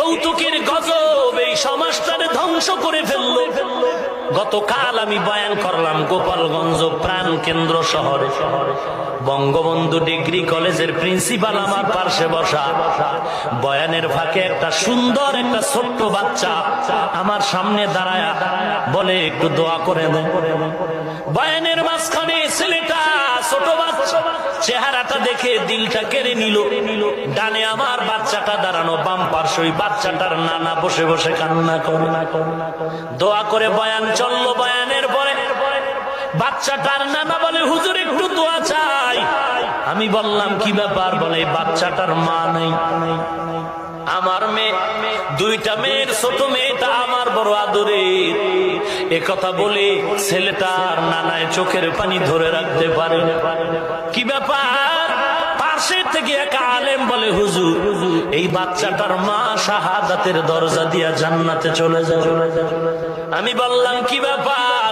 যৌতুকের গজব এই সমাজটারে ধ্বংস করে ফেললো। গতকাল আমি বয়ান করলাম গোপালগঞ্জ প্রাণ কেন্দ্র শহরে, বঙ্গবন্ধু ডিগ্রি কলেজের প্রিন্সিপাল আমার পাশে বসা। বয়ানের ফাঁকে একটা সুন্দর একটা ছোট্ট বাচ্চা আমার সামনে দাঁড়ায় বলে একটু দোয়া করে দেন। বয়ানের মাঝখানে ছেলেটা ছোট বাচ্চা, চেহারাটা দেখে দিলটা কেড়ে নিল। ডানে আমার বাচ্চাটা দাঁড়ানো, বাম পার্শ্বে ওই বাচ্চাটার নানা বসে বসে কান্না করে। দোয়া করে বয়ান চললো। বয়ানের পরে বাচ্চাটার নানা বলে হুজুর একটু দোয়া চাই। আমি বললাম কি ব্যাপার? বলে বাচ্চাটার মা নেই। আমার মেয়ে, দুইটা মেয়ের ছোট মেয়েটা আমার বড় আদরের। একথা বলে ছেলেটার নানায় চোখের পানি ধরে রাখতে পারে না। কি ব্যাপার? পাশে থেকে এক আলেম বলে হুজুর এই বাচ্চাটার মা শাহাদাতের দরজা দিয়া জান্নাতে চলে যাবে। আমি বললাম কি ব্যাপার?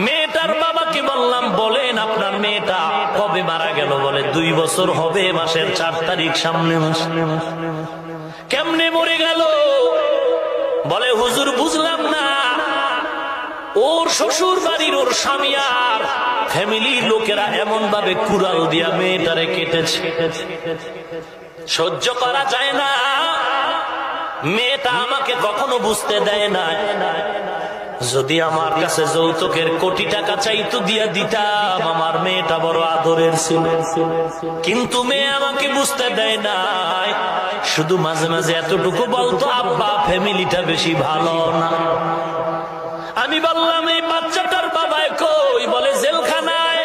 মেয়েটার বাবাকে বললাম বলেন আপনার মেয়েটা কবে মারা গেল? বলে 2 বছর হবে, মাসের 4 তারিখ, সামনে মাস। কেমনে মরে গেল? বলে হুজুর বুঝলাম না, ওর শ্বশুর বাড়ির ওর স্বামী আর ফ্যামিলির লোকেরা এমন ভাবে কুড়াল দিয়া মেয়েটারে কেটেছে, সহ্য করা যায় না। মেয়েটা আমাকে কখনো বুঝতে দেয় না। যদি আমার কাছে যৌতুকের কোটি টাকা চাইতো দিয়া দিতাম, আমার মেয়েটা বড় আদরের ছিল। কিন্তু মেয়ে আমাকে বুঝতে দেয় না, শুধু মাঝে মাঝে এতটুকু বলতো আব্বা ফ্যামিলিটা বেশি ভালো না। আমি বললাম এই বাচ্চাটার বাবাই কই? বলে জেলখানায়।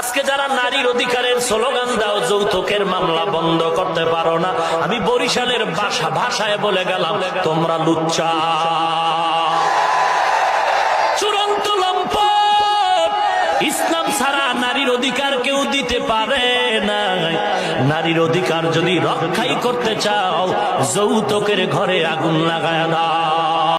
আজকে যারা নারীর অধিকারের স্লোগান দাও, যৌতুকের মামলা বন্ধ করতে পারো না, আমি বরিশালের ভাষায় বলে গেলাম তোমরা লুচ্চা, চূড়ান্ত লম্পট। ইসলাম ছাড়া নারীর অধিকার কেউ দিতে পারে না। নারীর অধিকার যদি রক্ষাই করতে চাও, যৌতুকের ঘরে আগুন লাগায় দাও।